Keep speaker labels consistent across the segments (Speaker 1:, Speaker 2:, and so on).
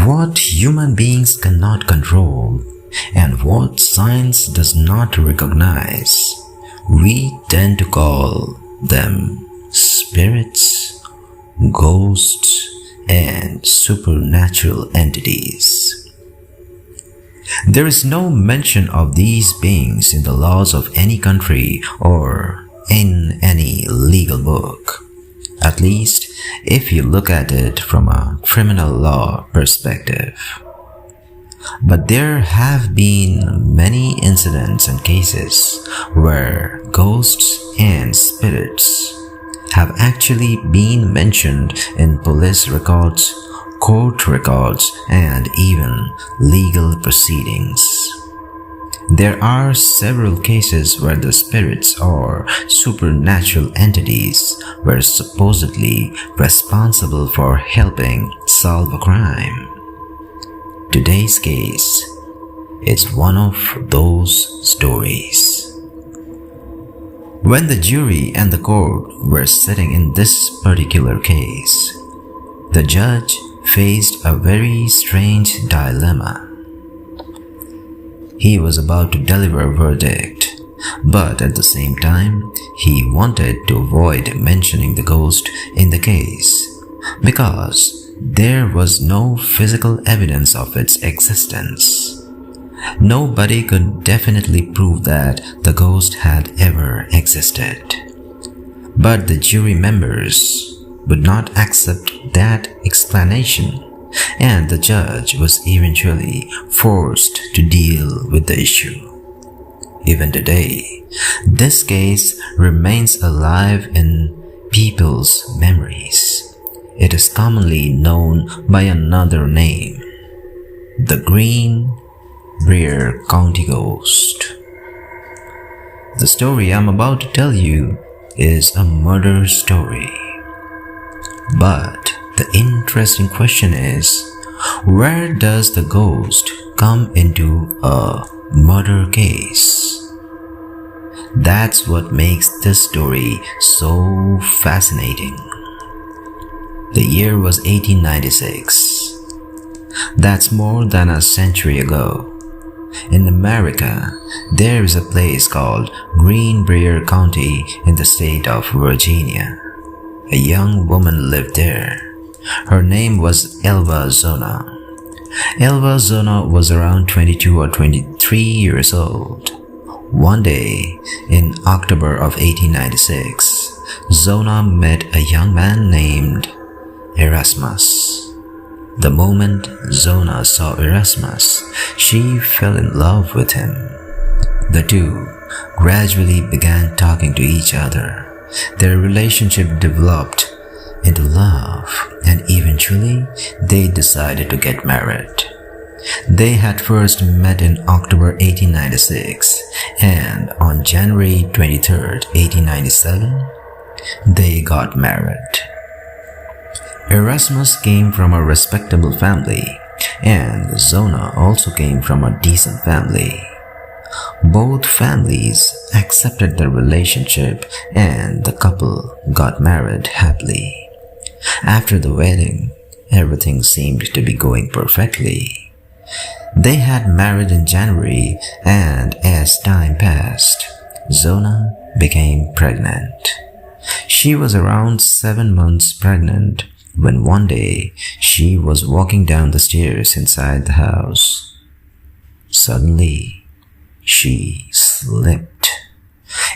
Speaker 1: What human beings cannot control and what science does not recognize, we tend to call them spirits, ghosts, and supernatural entities. There is no mention of these beings in the laws of any country or in any legal book, at least if you look at it from a criminal law perspective. But there have been many incidents and cases where ghosts and spirits have actually been mentioned in police records, court records, and even legal proceedings. There are several cases where the spirits or supernatural entities were supposedly responsible for helping solve a crime. Today's case is one of those stories. When the jury and the court were sitting in this particular case, the judge faced a very strange dilemma. He was about to deliver a verdict, but at the same time, he wanted to avoid mentioning the ghost in the case because there was no physical evidence of its existence. Nobody could definitely prove that the ghost had ever existed. But the jury members would not accept that explanation, and the judge was eventually forced to deal with the issue. Even today, this case remains alive in people's memories. It is commonly known by another name, the Greenbrier County Ghost. The story I'm about to tell you is a murder story. But the interesting question is, where does the ghost come into a murder case? That's what makes this story so fascinating. The year was 1896. That's more than a century ago. In America, there is a place called Greenbrier County in the state of Virginia. A young woman lived there. Her name was Elva Zona. Elva Zona was around 22 or 23 years old. One day, in October of 1896, Zona met a young man named Erasmus. The moment Zona saw Erasmus, she fell in love with him. The two gradually began talking to each other. Their relationship developed into love, and eventually they decided to get married. They had first met in October 1896, and on January 23rd, 1897, they got married. Erasmus came from a respectable family, and Zona also came from a decent family. Both families accepted the relationship, and the couple got married happily. After the wedding, everything seemed to be going perfectly. They had married in January, and as time passed, Zona became pregnant. She was around 7 months pregnant when one day she was walking down the stairs inside the house. Suddenly, she slipped.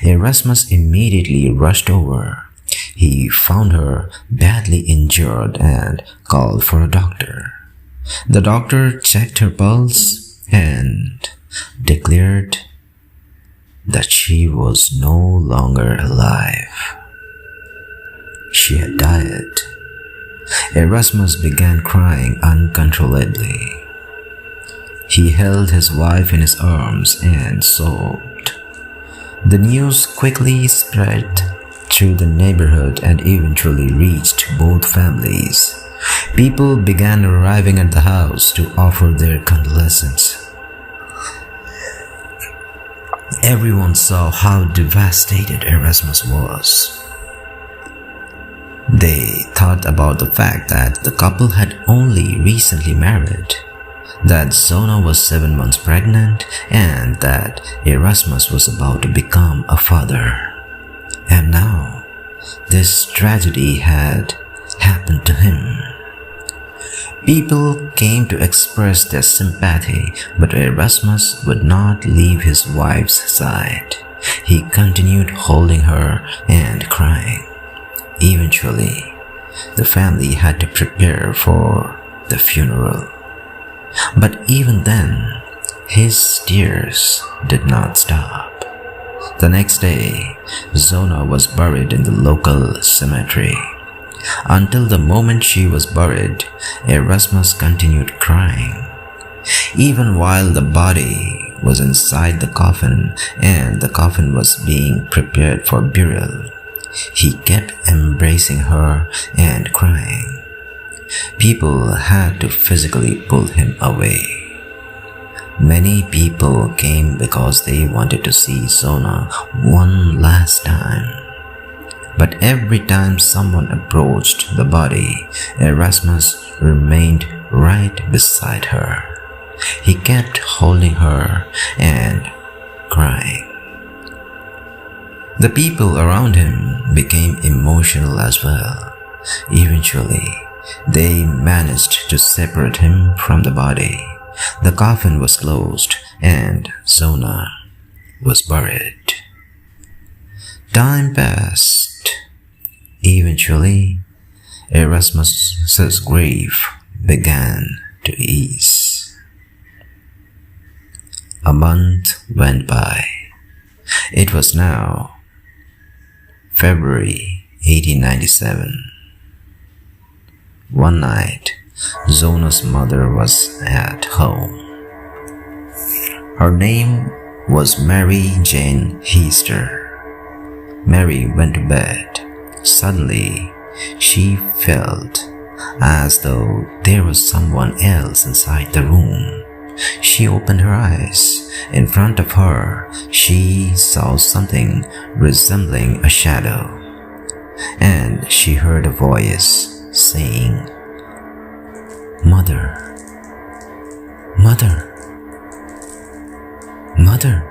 Speaker 1: Erasmus immediately rushed over. He found her badly injured and called for a doctor. The doctor checked her pulse and declared that she was no longer alive. She had died. Erasmus began crying uncontrollably. He held his wife in his arms and sobbed. The news quickly spread through the neighborhood and eventually reached both families. People began arriving at the house to offer their condolences. Everyone saw how devastated Erasmus was. They thought about the fact that the couple had only recently married, that Zona was 7 months pregnant, and that Erasmus was about to become a father. And now, this tragedy had happened to him. People came to express their sympathy, but Erasmus would not leave his wife's side. He continued holding her and crying. Eventually, the family had to prepare for the funeral. But even then, his tears did not stop. The next day, Zona was buried in the local cemetery. Until the moment she was buried, Erasmus continued crying. Even while the body was inside the coffin and the coffin was being prepared for burial, he kept embracing her and crying. People had to physically pull him away. Many people came because they wanted to see Zona one last time. But every time someone approached the body, Erasmus remained right beside her. He kept holding her and crying. The people around him became emotional as well. Eventually, they managed to separate him from the body. The coffin was closed and Zona was buried. Time passed. Eventually, Erasmus's grief began to ease. A month went by. It was now February 1897. One night, Zona's mother was at home. Her name was Jane Heaster. Mary went to bed. Suddenly, she felt as though there was someone else inside the room. She opened her eyes. In front of her, she saw something resembling a shadow, and she heard a voice saying, "Mother, Mother, Mother."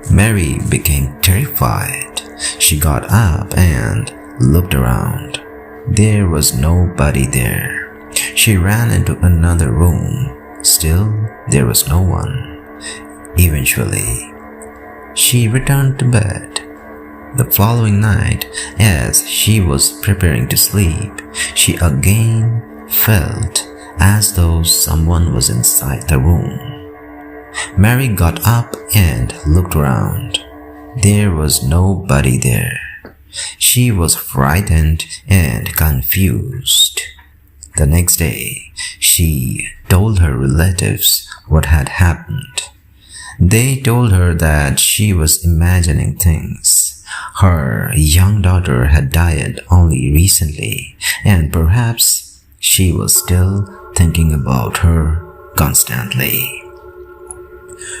Speaker 1: Mary became terrified. She got up and looked around. There was nobody there. She ran into another room. Still, there was no one. Eventually, she returned to bed. The following night, as she was preparing to sleep, she again felt as though someone was inside the room. Mary got up and looked around. There was nobody there. She was frightened and confused. The next day, she told her relatives what had happened. They told her that she was imagining things. Her young daughter had died only recently, and perhaps she was still thinking about her constantly.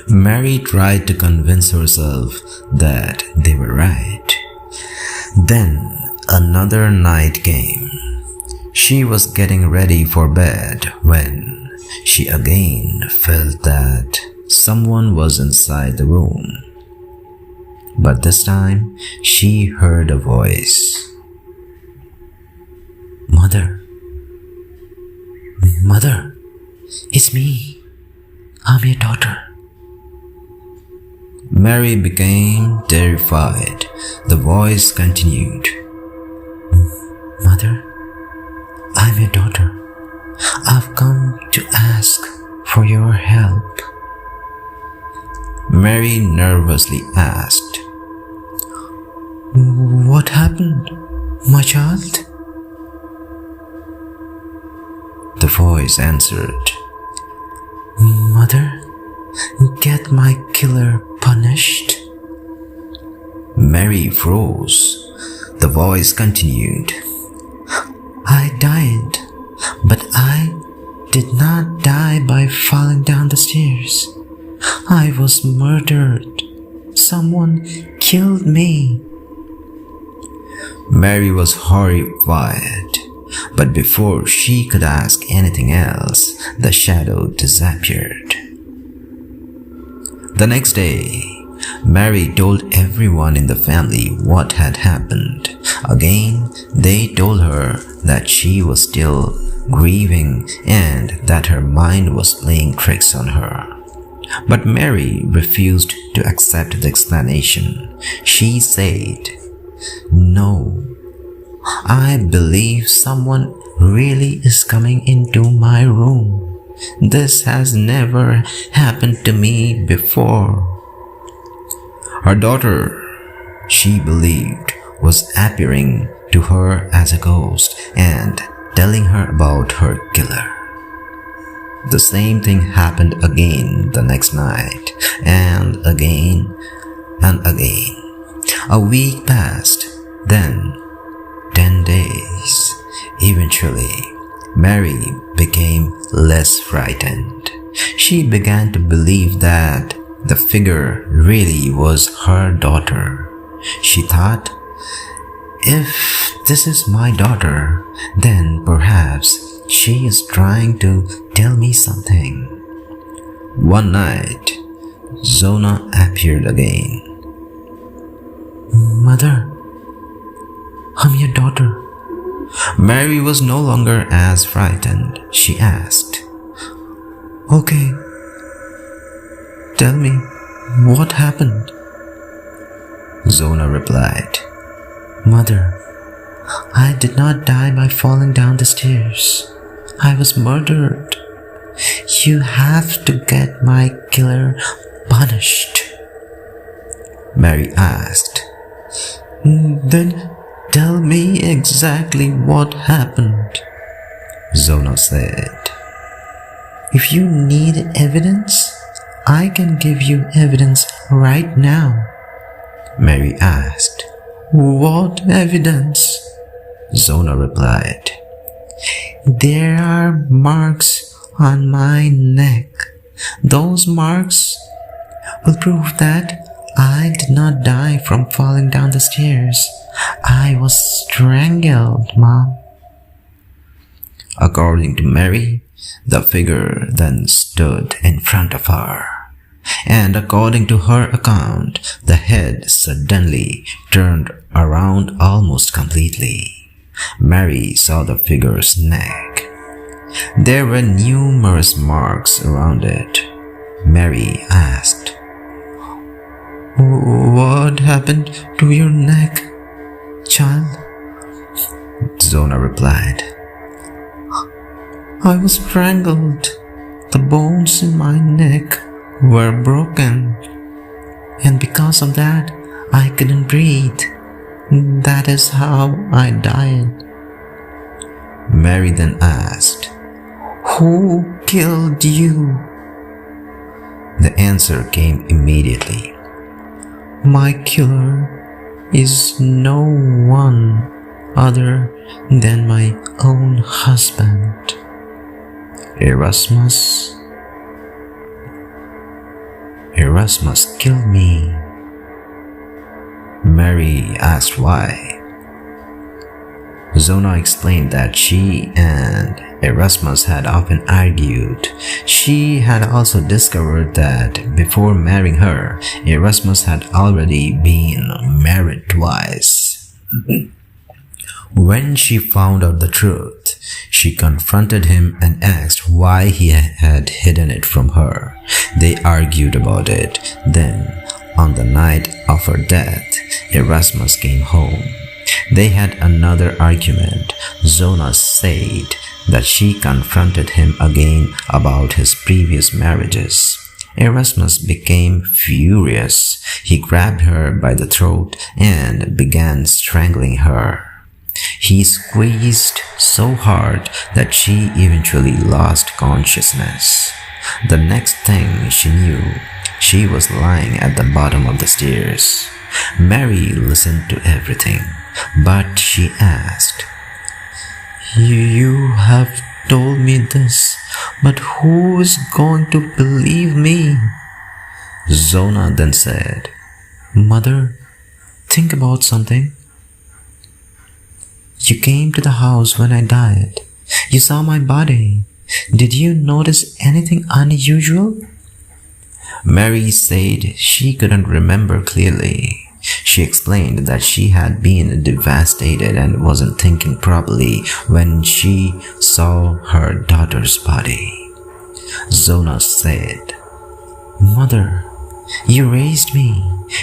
Speaker 1: Mary tried to convince herself that they were right. Then another night came. She was getting ready for bed when she again felt that someone was inside the room. But this time, she heard a voice. "Mother, Mother, it's me. I'm your daughter." Mary became terrified. The voice continued, "Mother, I'm your daughter. I've come to ask for your help." Mary nervously asked, "What happened, my child?" The voice answered, "Mother, get my killer punished." Mary froze. The voice continued, "I died, but I did not die by falling down the stairs. I was murdered. Someone killed me." Mary was horrified, but before she could ask anything else, the shadow disappeared. The next day, Mary told everyone in the family what had happened. Again, they told her that she was still grieving and that her mind was playing tricks on her. But Mary refused to accept the explanation. She said, "No, I believe someone really is coming into my room. This has never happened to me before." Her daughter, she believed, was appearing to her as a ghost and telling her about her killer. The same thing happened again the next night, and again and again. A week passed, then 10 days. Eventually, Mary became less frightened. She began to believe that the figure really was her daughter. She thought, if this is my daughter, then perhaps she is trying to tell me something. One night, Zona appeared again. "Mother, I'm your daughter." Mary was no longer as frightened. She asked, "Okay, tell me, what happened?" Zona replied, "Mother, I did not die by falling down the stairs. I was murdered. You have to get my killer punished." Mary asked, "Then tell me exactly what happened." Zona said, "If you need evidence, I can give you evidence right now." Mary asked, "What evidence?" Zona replied, "There are marks on my neck. Those marks will prove that I did not die from falling down the stairs. I was strangled, Mom." According to Mary, the figure then stood in front of her, and according to her account, the head suddenly turned around almost completely. Mary saw the figure's neck. There were numerous marks around it. Mary asked, "What happened to your neck, child?" Zona replied, "I was strangled. The bones in my neck were broken, and because of that, I couldn't breathe. That is how I died." Mary then asked, "Who killed you?" The answer came immediately. "My killer is no one other than my own husband, Erasmus. Erasmus killed me." Mary asked why. Zona explained that she and Erasmus had often argued. She had also discovered that before marrying her, Erasmus had already been married twice. When she found out the truth, she confronted him and asked why he had hidden it from her. They argued about it. Then, on the night of her death, Erasmus came home. They had another argument. Zona said that she confronted him again about his previous marriages. Erasmus became furious. He grabbed her by the throat and began strangling her. He squeezed so hard that she eventually lost consciousness. The next thing she knew, she was lying at the bottom of the stairs. Mary listened to everything, but she asked, You have told me this, but who is going to believe me?" Zona then said, "Mother, think about something. You came to the house when I died. You saw my body. Did you notice anything unusual? Mary said she couldn't remember clearly. She explained that she had been devastated and wasn't thinking properly when she saw her daughter's body. Zona said, "Mother, you raised me.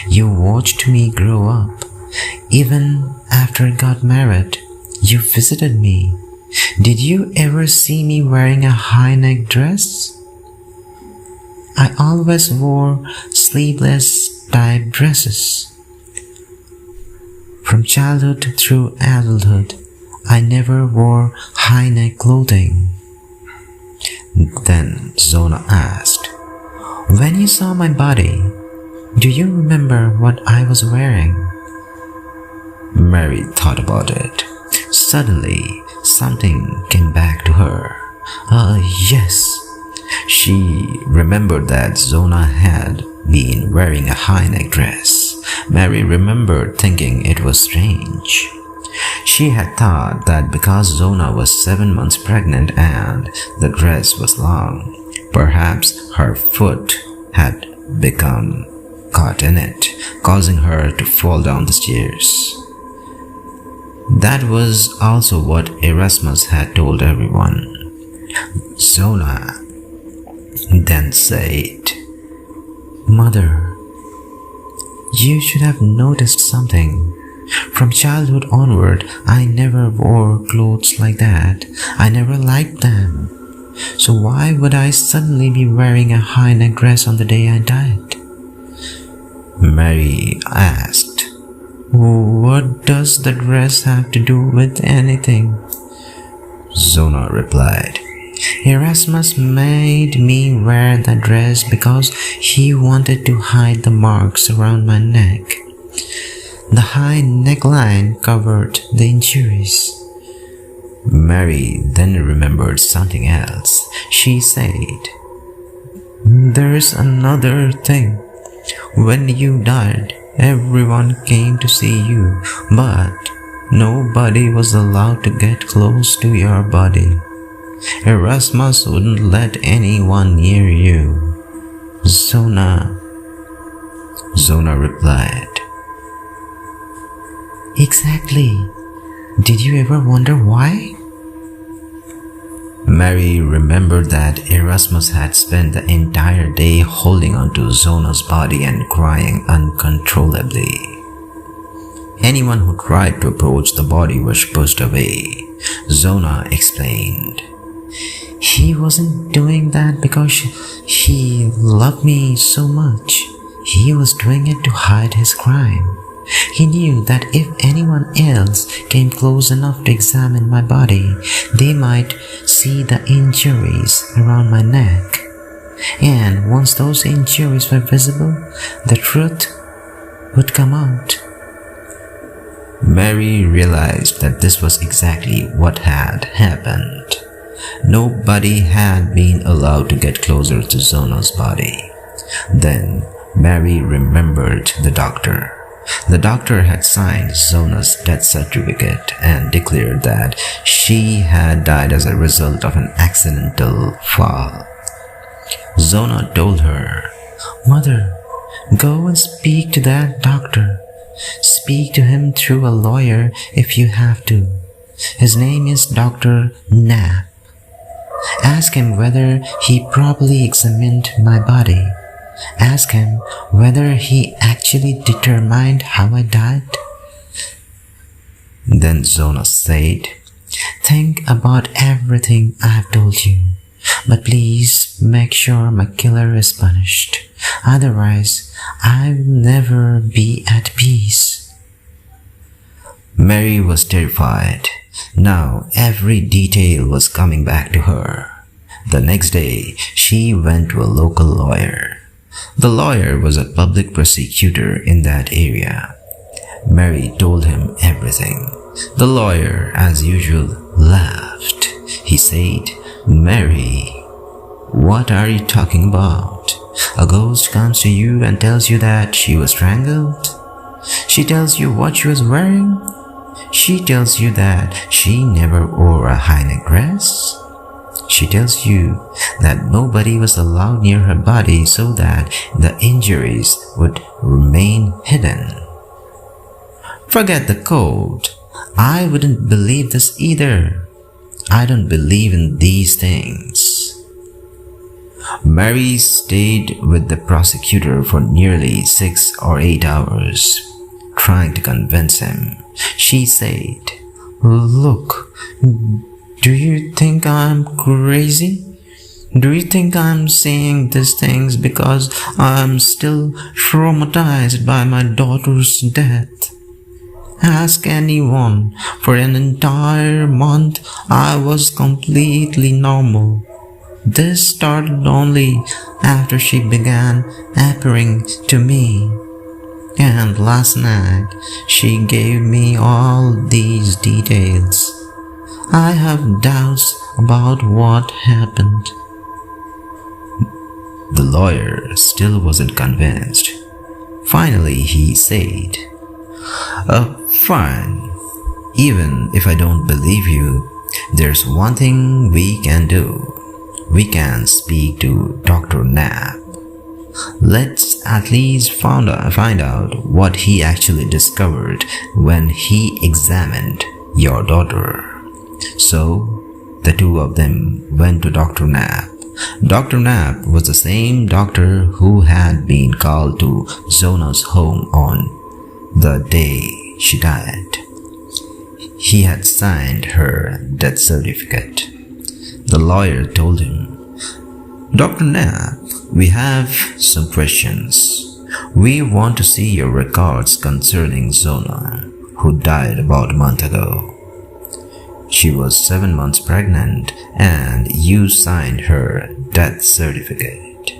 Speaker 1: You watched me grow up. Even after I got married, you visited me. Did you ever see me wearing a high-neck dress? I always wore sleeveless type dresses. From childhood through adulthood, I never wore high-neck clothing." Then Zona asked, "When you saw my body, do you remember what I was wearing?" Mary thought about it. Suddenly, something came back to her. Yes. She remembered that Zona had been wearing a high-neck dress. Mary remembered thinking it was strange. She had thought that because Zona was 7 months pregnant and the dress was long, perhaps her foot had become caught in it, causing her to fall down the stairs. That was also what Erasmus had told everyone. Zona then said, "Mother, you should have noticed something. From childhood onward, I never wore clothes like that. I never liked them. So why would I suddenly be wearing a high-neck dress on the day I died?" Mary asked, "What does the dress have to do with anything?" Zona replied, "Erasmus made me wear that dress because he wanted to hide the marks around my neck. The high neckline covered the injuries." Mary then remembered something else. She said, "There's another thing. When you died, everyone came to see you, but nobody was allowed to get close to your body. Erasmus wouldn't let anyone near you." Zona replied, "Exactly. Did you ever wonder why?" Mary remembered that Erasmus had spent the entire day holding onto Zona's body and crying uncontrollably. Anyone who tried to approach the body was pushed away. Zona explained, "He wasn't doing that because he loved me so much. He was doing it to hide his crime. He knew that if anyone else came close enough to examine my body, they might see the injuries around my neck. And once those injuries were visible, the truth would come out." Mary realized that this was exactly what had happened. Nobody had been allowed to get closer to Zona's body. Then Mary remembered the doctor. The doctor had signed Zona's death certificate and declared that she had died as a result of an accidental fall. Zona told her, "Mother, go and speak to that doctor. Speak to him through a lawyer if you have to. His name is Dr. Knapp. Ask him whether he properly examined my body. Ask him whether he actually determined how I died." Then Zona said, "Think about everything I've told you, but please make sure my killer is punished. Otherwise, I'll never be at peace." Mary was terrified. Now every detail was coming back to her. The next day, she went to a local lawyer. The lawyer was a public prosecutor in that area. Mary told him everything. The lawyer, as usual, laughed. He said, "Mary, what are you talking about? A ghost comes to you and tells you that she was strangled? She tells you what she was wearing? She tells you that she never wore a high-neck dress. She tells you that nobody was allowed near her body so that the injuries would remain hidden. Forget the code. I wouldn't believe this either. I don't believe in these things. Mary stayed with the prosecutor for nearly 6 or 8 hours, trying to convince him. She said, "Look, do you think I'm crazy? Do you think I'm saying these things because I'm still traumatized by my daughter's death? Ask anyone. For an entire month, I was completely normal. This started only after she began appearing to me. And last night, she gave me all these details. I have doubts about what happened." The lawyer still wasn't convinced. Finally, he said, "Fine. Even if I don't believe you, there's one thing we can do. We can speak to Dr. Knapp. Let's at least find out what he actually discovered when he examined your daughter." So, the two of them went to Dr. Knapp. Dr. Knapp was the same doctor who had been called to Zona's home on the day she died. He had signed her death certificate. The lawyer told him, "Dr. Knapp, we have some questions. We want to see your records concerning Zona, who died about a month ago. She was 7 months pregnant and you signed her death certificate.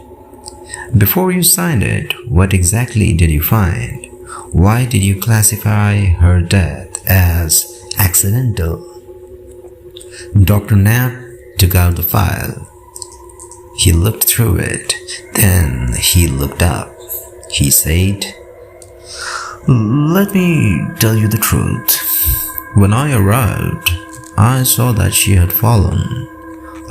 Speaker 1: Before you signed it, what exactly did you find? Why did you classify her death as accidental?" Dr. Knapp took out the file. He looked through it. Then he looked up. He said, "Let me tell you the truth. When I arrived, I saw that she had fallen.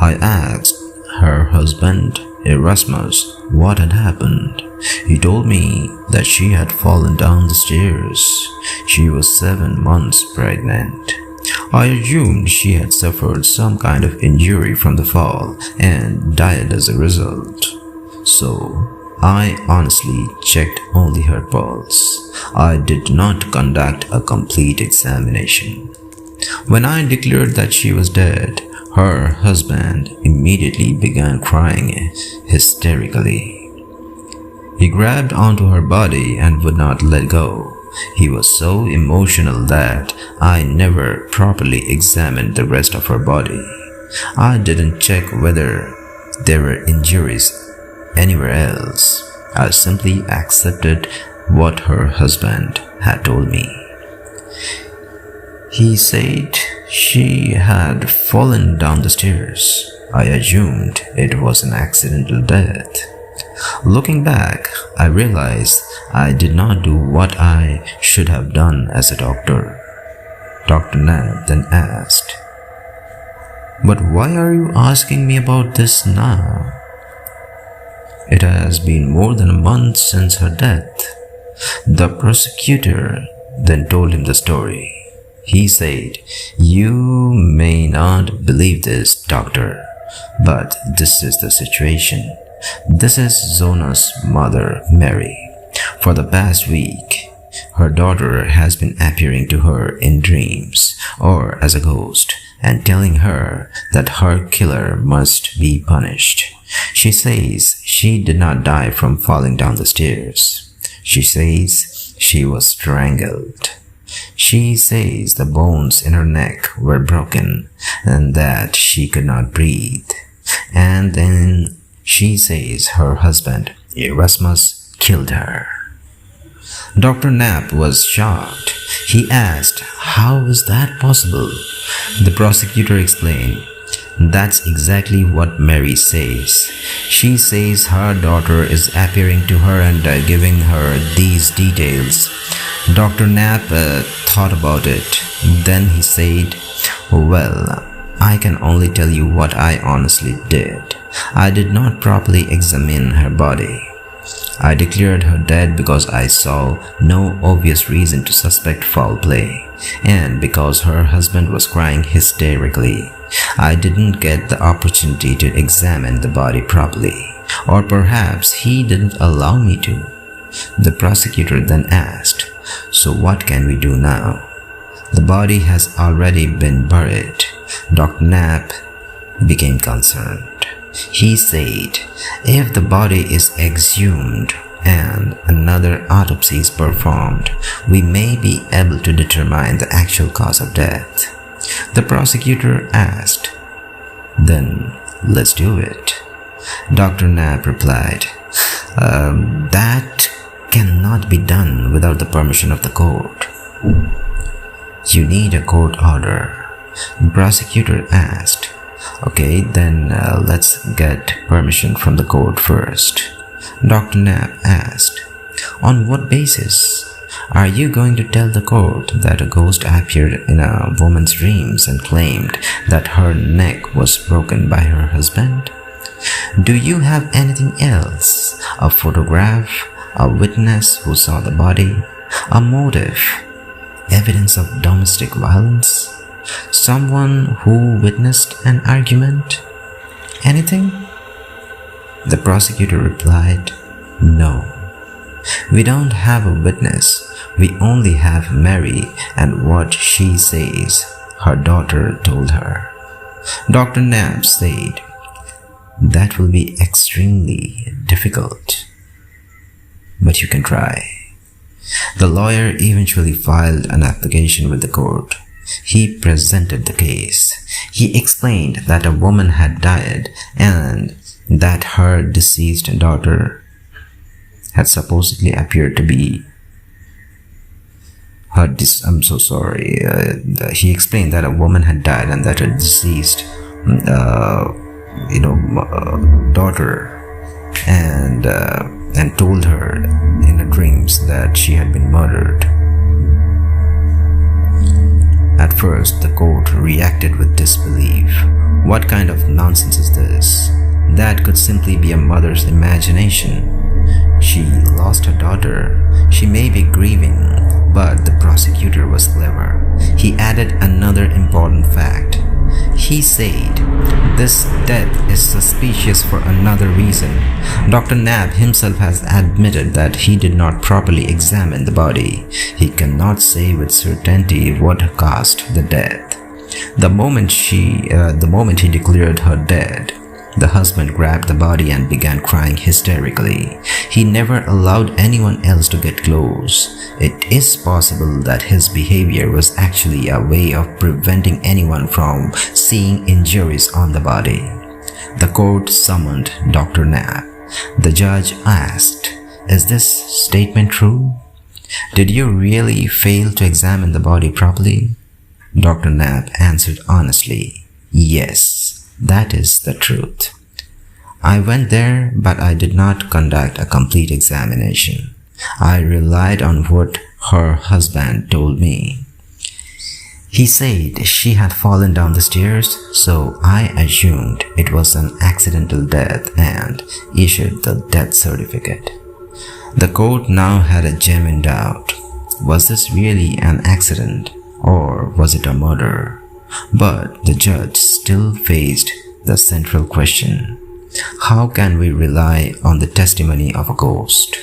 Speaker 1: I asked her husband, Erasmus, what had happened. He told me that she had fallen down the stairs. She was 7 months pregnant. I assumed she had suffered some kind of injury from the fall and died as a result. So, I honestly checked only her pulse. I did not conduct a complete examination. When I declared that she was dead, her husband immediately began crying hysterically. He grabbed onto her body and would not let go. He was so emotional that I never properly examined the rest of her body. I didn't check whether there were injuries anywhere else. I simply accepted what her husband had told me. He said she had fallen down the stairs. I assumed it was an accidental death. Looking back, I realized I did not do what I should have done as a doctor." Dr. Knapp then asked, "But why are you asking me about this now? It has been more than a month since her death." The prosecutor then told him the story. He said, "You may not believe this, doctor, but this is the situation. This is Zona's mother, Mary. For the past week, her daughter has been appearing to her in dreams or as a ghost and telling her that her killer must be punished. She says she did not die from falling down the stairs. She says she was strangled. She says the bones in her neck were broken and that she could not breathe. And then she says her husband, Erasmus, killed her." Dr. Knapp was shocked. He asked, "How is that possible?" The prosecutor explained, That's exactly what Mary says. She says her daughter is appearing to her and giving her these details. Dr. Knapp thought about it. Then he said, "Well, I can only tell you what I honestly did. I did not properly examine her body. I declared her dead because I saw no obvious reason to suspect foul play, and because her husband was crying hysterically. I didn't get the opportunity to examine the body properly, or perhaps he didn't allow me to." The prosecutor then asked, "So what can we do now? The body has already been buried." Dr. Knapp became concerned. He said, "If the body is exhumed and another autopsy is performed, we may be able to determine the actual cause of death." The prosecutor asked, "Then let's do it." Dr. Knapp replied, "That cannot be done without the permission of the court. You need a court order." The prosecutor asked, "Okay, then let's get permission from the court first." Dr. Knapp asked, "On what basis? Are you going to tell the court that a ghost appeared in a woman's dreams and claimed that her neck was broken by her husband? Do you have anything else? A photograph? A witness who saw the body? A motive? Evidence of domestic violence? Someone who witnessed an argument? Anything?" The prosecutor replied, "No. We don't have a witness. We only have Mary and what she says her daughter told her." Dr. Knapp said, "That will be extremely difficult, but you can try." The lawyer eventually filed an application with the court. He presented the case. He explained that a woman had died and that her deceased daughter had supposedly appeared to be her he explained that a woman had died and that her deceased daughter and told her in her dreams that she had been murdered. At first, the court reacted with disbelief. What kind of nonsense is this? That could simply be a mother's imagination. She lost her daughter. She may be grieving, but the prosecutor was clever. He added another important fact. He said, "This death is suspicious for another reason. Dr. Knapp himself has admitted that he did not properly examine the body. He cannot say with certainty what caused the death. The moment he declared her dead, the husband grabbed the body and began crying hysterically. He never allowed anyone else to get close. It is possible that his behavior was actually a way of preventing anyone from seeing injuries on the body." The court summoned Dr. Knapp. The judge asked, "Is this statement true? Did you really fail to examine the body properly?" Dr. Knapp answered honestly, "Yes. That is the truth. I went there, but I did not conduct a complete examination. I relied on what her husband told me. He said she had fallen down the stairs, so I assumed it was an accidental death and issued the death certificate." The court now had a genuine doubt. Was this really an accident, or was it a murder? But the judge still faced the central question: how can we rely on the testimony of a ghost?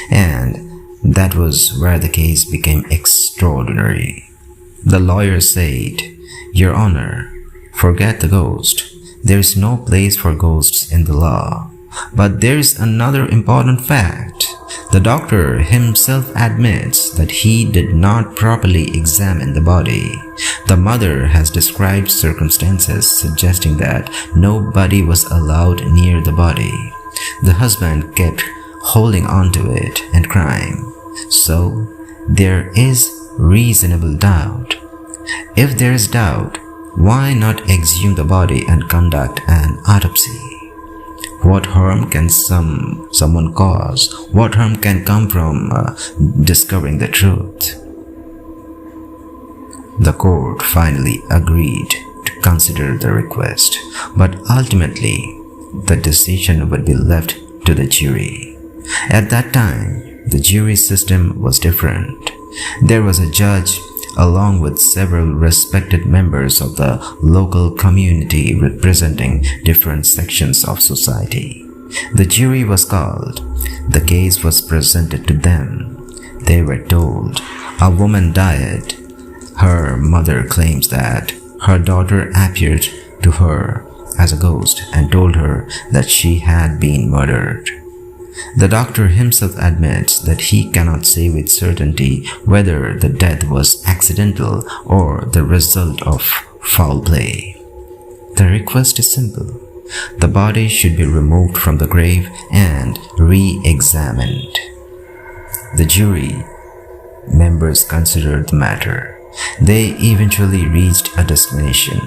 Speaker 1: And that was where the case became extraordinary. The lawyer said, "Your Honor, forget the ghost. There is no place for ghosts in the law. But there is another important fact. The doctor himself admits that he did not properly examine the body. The mother has described circumstances suggesting that nobody was allowed near the body. The husband kept holding on to it and crying. So there is reasonable doubt. If there is doubt, Why not exhume the body and conduct an autopsy? What harm can someone cause? What harm can come from discovering the truth? The court finally agreed to consider the request, but ultimately the decision would be left to the jury. At that time, the jury system was different. There was a judge along with several respected members of the local community representing different sections of society. The jury was called. The case was presented to them. They were told a woman died. Her mother claims that her daughter appeared to her as a ghost and told her that she had been murdered. The doctor himself admits that he cannot say with certainty whether the death was accidental or the result of foul play. The request is simple. The body should be removed from the grave and re-examined. The jury members considered the matter. They eventually reached a decision.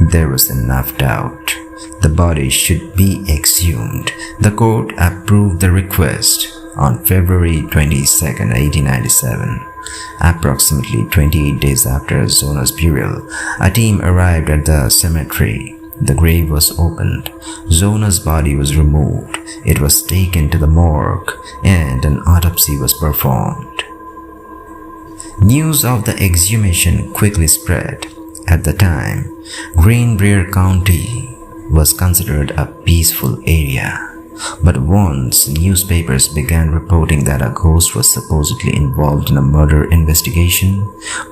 Speaker 1: There was enough doubt. The body should be exhumed. The court approved the request on February 22, 1897. Approximately 28 days after Zona's burial, a team arrived at the cemetery. The grave was opened. Zona's body was removed. It was taken to the morgue and an autopsy was performed. News of the exhumation quickly spread. At the time, Greenbrier County was considered a peaceful area. But once newspapers began reporting that a ghost was supposedly involved in a murder investigation,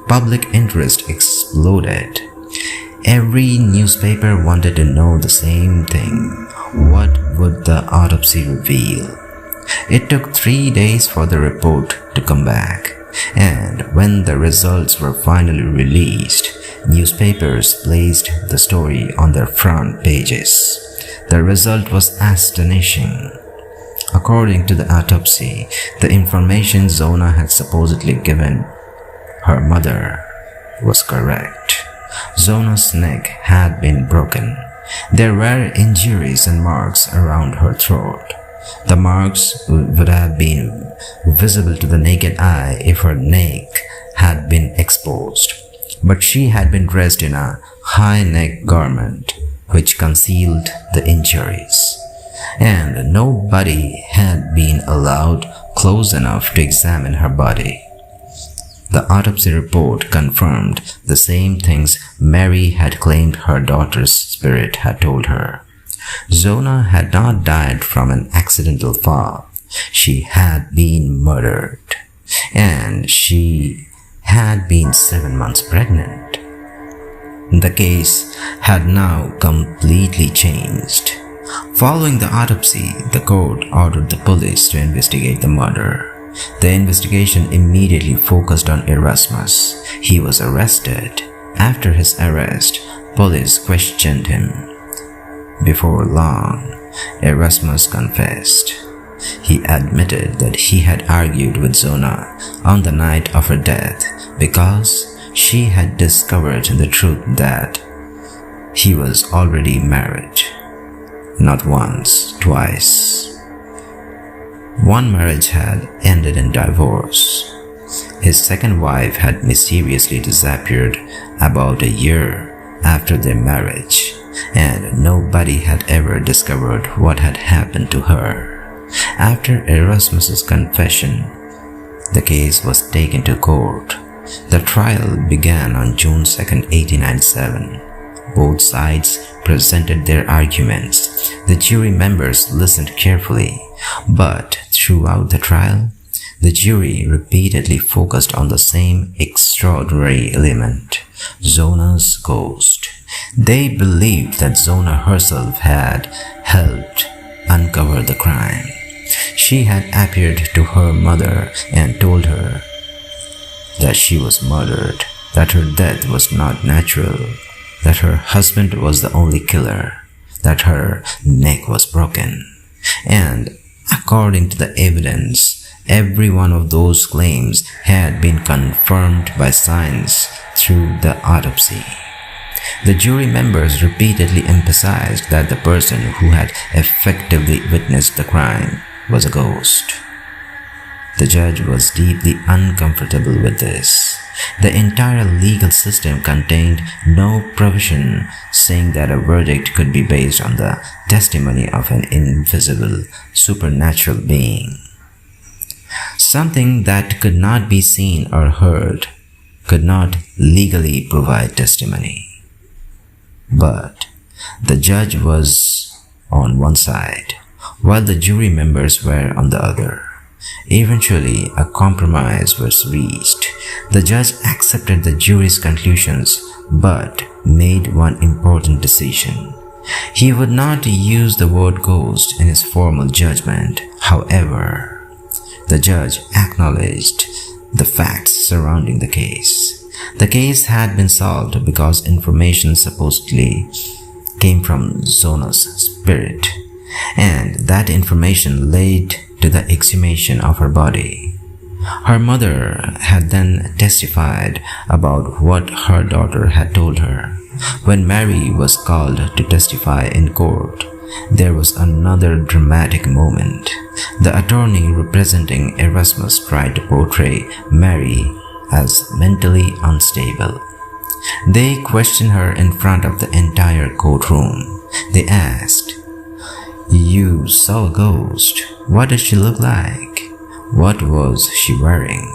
Speaker 1: public interest exploded. Every newspaper wanted to know the same thing. What would the autopsy reveal? It took 3 days for the report to come back, and when the results were finally released, newspapers placed the story on their front pages. The result was astonishing. According to the autopsy, the information Zona had supposedly given her mother was correct. Zona's neck had been broken. There were injuries and marks around her throat. The marks would have been visible to the naked eye if her neck had been exposed. But she had been dressed in a high neck garment which concealed the injuries, and nobody had been allowed close enough to examine her body. The autopsy report confirmed the same things Mary had claimed her daughter's spirit had told her. Zona had not died from an accidental fall. She had been murdered, and she had been 7 months pregnant. The case had now completely changed. Following the autopsy, the court ordered the police to investigate the murder. The investigation immediately focused on Erasmus. He was arrested. After his arrest, police questioned him. Before long, Erasmus confessed. He admitted that he had argued with Zona on the night of her death because she had discovered the truth that he was already married. Not once, twice. One marriage had ended in divorce. His second wife had mysteriously disappeared about a year after their marriage, and nobody had ever discovered what had happened to her. After Erasmus's confession, the case was taken to court. The trial began on June 2, 1897. Both sides presented their arguments. The jury members listened carefully, but throughout the trial, the jury repeatedly focused on the same extraordinary element, Zona's ghost. They believed that Zona herself had helped uncover the crime. She had appeared to her mother and told her that she was murdered, that her death was not natural, that her husband was the only killer, that her neck was broken. And according to the evidence Every one of those claims had been confirmed by science through the autopsy. The jury members repeatedly emphasized that the person who had effectively witnessed the crime was a ghost. The judge was deeply uncomfortable with this. The entire legal system contained no provision saying that a verdict could be based on the testimony of an invisible, supernatural being. Something that could not be seen or heard could not legally provide testimony. But the judge was on one side, while the jury members were on the other. Eventually, a compromise was reached. The judge accepted the jury's conclusions, but made one important decision. He would not use the word ghost in his formal judgment. However, the judge acknowledged the facts surrounding the case. The case had been solved because information supposedly came from Zona's spirit, and that information led to the exhumation of her body. Her mother had then testified about what her daughter had told her. When Mary was called to testify in court, there was another dramatic moment. The attorney representing Erasmus tried to portray Mary as mentally unstable. They questioned her in front of the entire courtroom. They asked, "You saw a ghost. What did she look like? What was she wearing?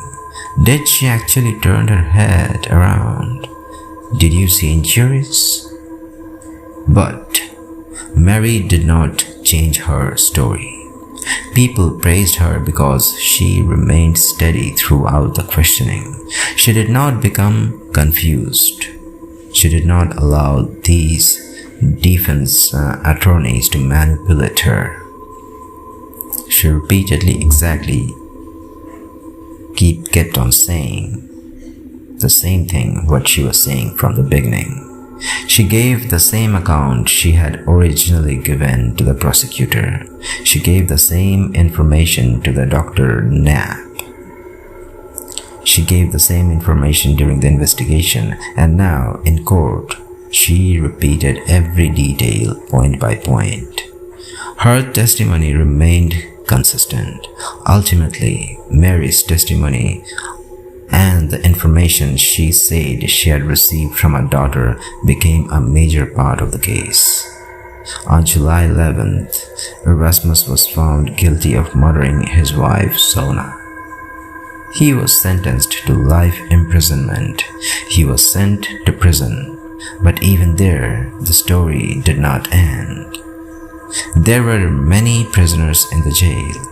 Speaker 1: Did she actually turn her head around? Did you see injuries?" But Mary did not change her story. People praised her because she remained steady throughout the questioning. She did not become confused. She did not allow these defense attorneys to manipulate her. She repeatedly kept on saying the same thing what she was saying from the beginning. She gave the same account she had originally given to the prosecutor. She gave the same information to the Dr. Knapp. She gave the same information during the investigation, and now in court, she repeated every detail point by point. Her testimony remained consistent. Ultimately, Mary's testimony and the information she said she had received from her daughter became a major part of the case. On July 11th, Erasmus was found guilty of murdering his wife, Zona. He was sentenced to life imprisonment. He was sent to prison, but even there, the story did not end. There were many prisoners in the jail.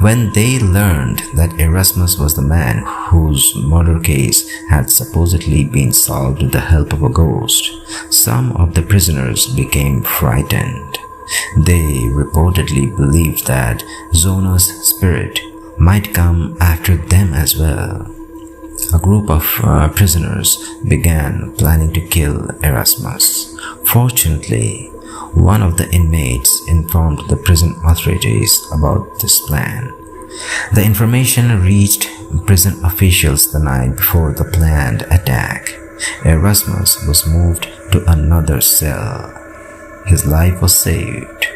Speaker 1: When they learned that Erasmus was the man whose murder case had supposedly been solved with the help of a ghost, some of the prisoners became frightened. They reportedly believed that Zona's spirit might come after them as well. A group of prisoners began planning to kill Erasmus. Fortunately, one of the inmates informed the prison authorities about this plan. The information reached prison officials the night before the planned attack. Erasmus was moved to another cell. His life was saved.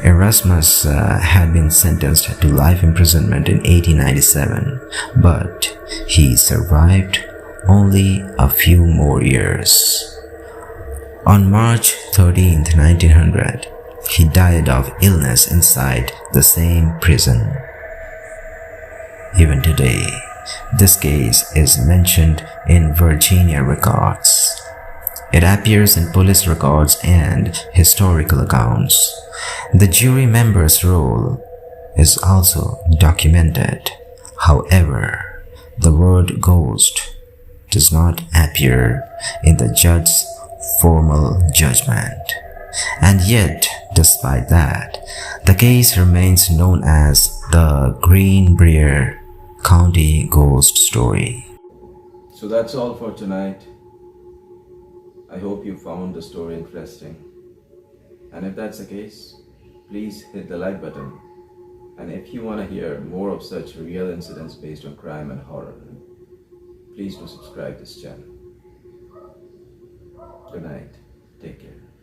Speaker 1: Erasmus had been sentenced to life imprisonment in 1897, but he survived only a few more years. On March 13, 1900, he died of illness inside the same prison. Even today, this case is mentioned in Virginia records. It appears in police records and historical accounts. The jury member's role is also documented. However, the word ghost does not appear in the judge's formal judgment. And yet, despite that, the case remains known as the Greenbrier County Ghost story.
Speaker 2: So that's all for tonight. I hope you found the story interesting. And if that's the case, please hit the like button. And if you want to hear more of such real incidents based on crime and horror, please do subscribe this channel. Good night. Take care.